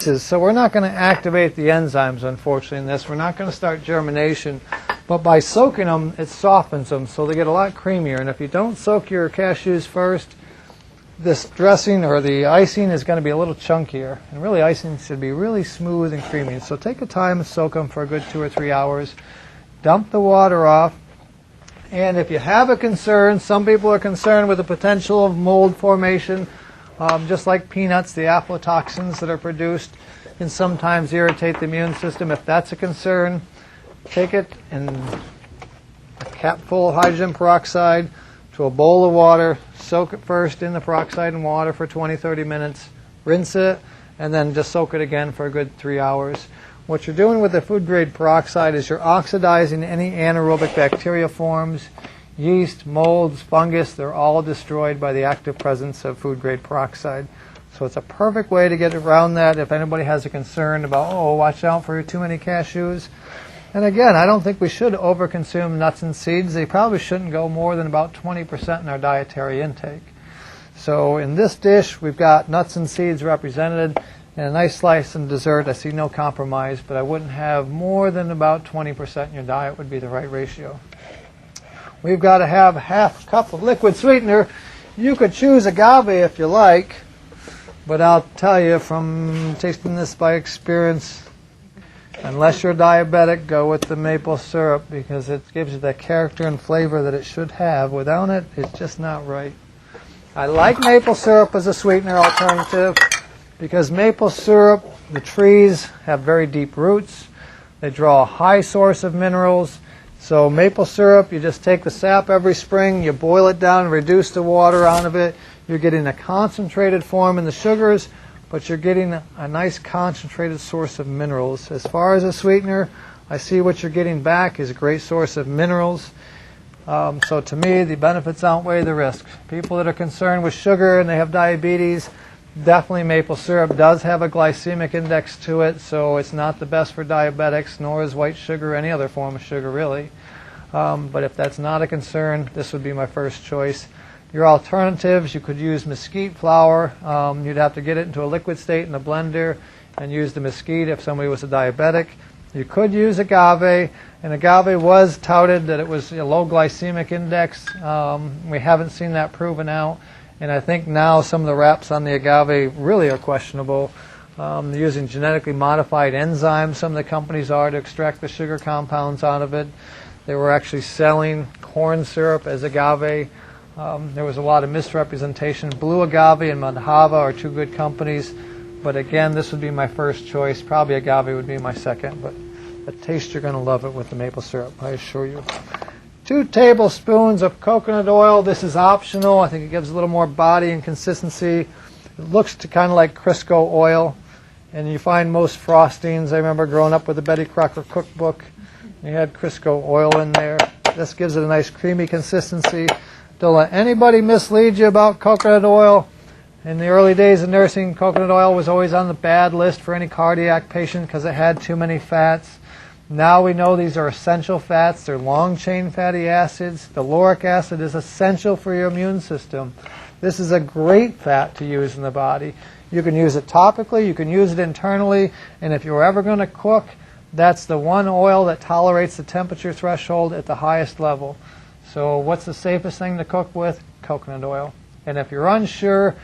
So we're not going to activate the enzymes, unfortunately, in this. We're not going to start germination. But by soaking them, it softens them, so they get a lot creamier. And if you don't soak your cashews first, this dressing or the icing is going to be a little chunkier. And really, icing should be really smooth and creamy. So take a time and soak them for a good 2 or 3 hours. Dump the water off. And if you have a concern, some people are concerned with the potential of mold formation. Just like peanuts, the aflatoxins that are produced can sometimes irritate the immune system. If that's a concern, take it in a cap full of hydrogen peroxide to a bowl of water, soak it first in the peroxide and water for 20-30 minutes, rinse it, and then just soak it again for a good 3 hours. What you're doing with the food grade peroxide is you're oxidizing any anaerobic bacteria forms. Yeast, molds, fungus, they're all destroyed by the active presence of food grade peroxide. So it's a perfect way to get around that if anybody has a concern about, oh, watch out for too many cashews. And again, I don't think we should overconsume nuts and seeds. They probably shouldn't go more than about 20% in our dietary intake. So in this dish, we've got nuts and seeds represented and a nice slice in dessert. I see no compromise, but I wouldn't have more than about 20% in your diet would be the right ratio. We've got to have ½ cup of liquid sweetener. You could choose agave if you like, but I'll tell you from tasting this by experience, unless you're diabetic, go with the maple syrup because it gives you the character and flavor that it should have. Without it, it's just not right. I like maple syrup as a sweetener alternative because maple syrup, the trees have very deep roots. They draw a high source of minerals. So maple syrup, you just take the sap every spring, you boil it down, reduce the water out of it. You're getting a concentrated form in the sugars, but you're getting a nice concentrated source of minerals. As far as a sweetener, I see what you're getting back is a great source of minerals. So to me, the benefits outweigh the risks. People that are concerned with sugar and they have diabetes, definitely maple syrup does have a glycemic index to it, so it's not the best for diabetics, nor is white sugar or any other form of sugar, really. But if that's not a concern, this would be my first choice. Your alternatives, you could use mesquite flour. You'd have to get it into a liquid state in a blender and use the mesquite if somebody was a diabetic. You could use agave, and agave was touted that it was a low glycemic index. We haven't seen that proven out. And I think now some of the wraps on the agave really are questionable. They're using genetically modified enzymes, some of the companies are, to extract the sugar compounds out of it. They were actually selling corn syrup as agave. There was a lot of misrepresentation. Blue Agave and Madhava are two good companies. But again, this would be my first choice. Probably agave would be my second. But the taste, you're going to love it with the maple syrup, I assure you. 2 tablespoons of coconut oil. This is optional. I think it gives a little more body and consistency. It looks kind of like Crisco oil. And you find most frostings. I remember growing up with the Betty Crocker cookbook. You had Crisco oil in there. This gives it a nice creamy consistency. Don't let anybody mislead you about coconut oil. In the early days of nursing, coconut oil was always on the bad list for any cardiac patient because it had too many fats. Now we know these are essential fats. They're long-chain fatty acids. The lauric acid is essential for your immune system. This is a great fat to use in the body. You can use it topically. You can use it internally. And if you're ever going to cook, that's the one oil that tolerates the temperature threshold at the highest level. So what's the safest thing to cook with? Coconut oil. And if you're unsure,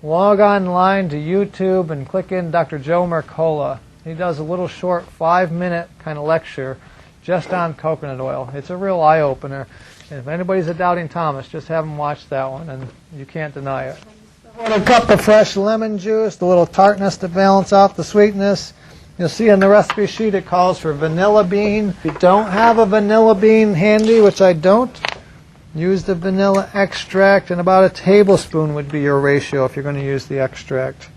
log online to YouTube and click in Dr. Joe Mercola. He does a little short 5-minute kind of lecture just on coconut oil. It's a real eye-opener. And if anybody's a doubting Thomas, just have them watch that one, and you can't deny it. A cup of fresh lemon juice, the little tartness to balance off the sweetness. You'll see on the recipe sheet it calls for vanilla bean. If you don't have a vanilla bean handy, which I don't, use the vanilla extract, and about a tablespoon would be your ratio if you're going to use the extract.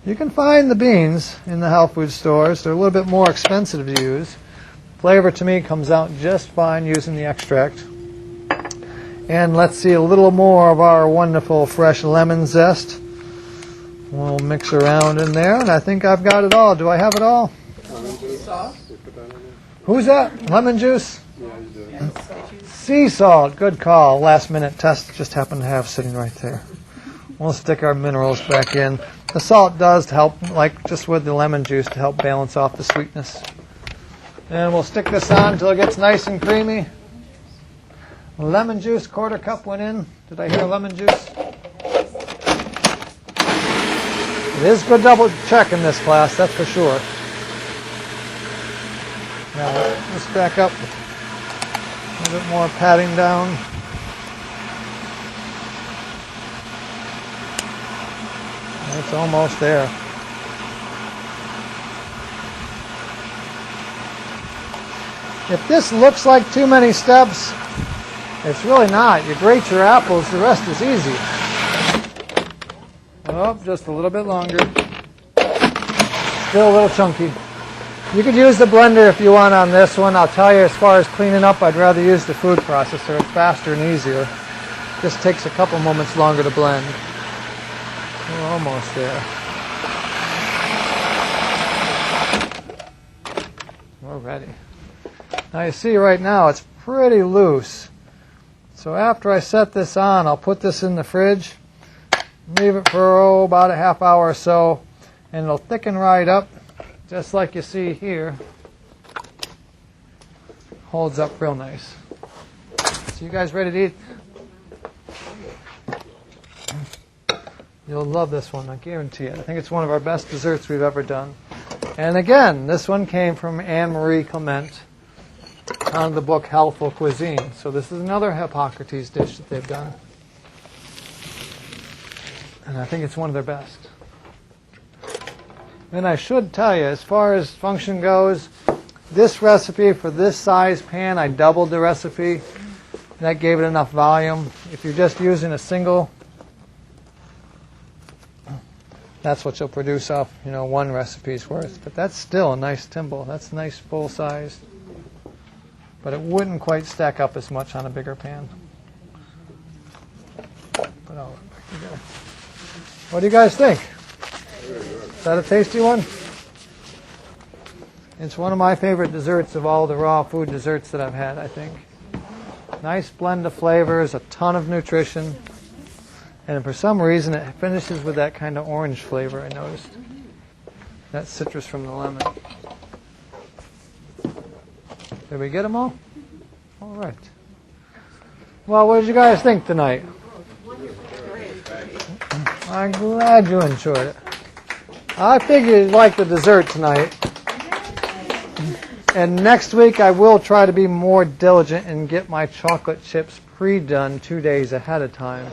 You can find the beans in the health food stores. They're a little bit more expensive to use. Flavor to me comes out just fine using the extract. And let's see a little more of our wonderful fresh lemon zest. We'll mix around in there, and I think I've got it all. Do I have it all? Who's that? Lemon juice? Sea salt. Good call. Last minute test just happened to have sitting right there. We'll stick our minerals back in. The salt does help, like just with the lemon juice, to help balance off the sweetness. And we'll stick this on until it gets nice and creamy. Lemon juice, 1/4 cup went in. Did I hear lemon juice? It is good double check in this class, that's for sure. Now let's back up. A little bit more patting down. It's almost there. If this looks like too many steps, it's really not. You grate your apples, the rest is easy. Oh, just a little bit longer. Still a little chunky. You could use the blender if you want on this one. I'll tell you, as far as cleaning up, I'd rather use the food processor. It's faster and easier. Just takes a couple moments longer to blend. We're almost there. We're ready. Now you see right now it's pretty loose. So after I set this on, I'll put this in the fridge, leave it for about a half hour or so, and it'll thicken right up, just like you see here. Holds up real nice. So you guys ready to eat? You'll love this one, I guarantee it. I think it's one of our best desserts we've ever done. And again, this one came from Anne-Marie Clement out of the book Healthful Cuisine. So this is another Hippocrates dish that they've done. And I think it's one of their best. And I should tell you, as far as function goes, this recipe for this size pan, I doubled the recipe. That gave it enough volume. If you're just using a single, that's what you'll produce off, one recipe's worth. But that's still a nice timbale. That's nice full size. But it wouldn't quite stack up as much on a bigger pan. But what do you guys think? Is that a tasty one? It's one of my favorite desserts of all the raw food desserts that I've had, I think. Nice blend of flavors, a ton of nutrition. And for some reason, it finishes with that kind of orange flavor, I noticed. That citrus from the lemon. Did we get them all? All right. Well, what did you guys think tonight? I'm glad you enjoyed it. I figured you'd like the dessert tonight. And next week, I will try to be more diligent and get my chocolate chips pre-done 2 days ahead of time.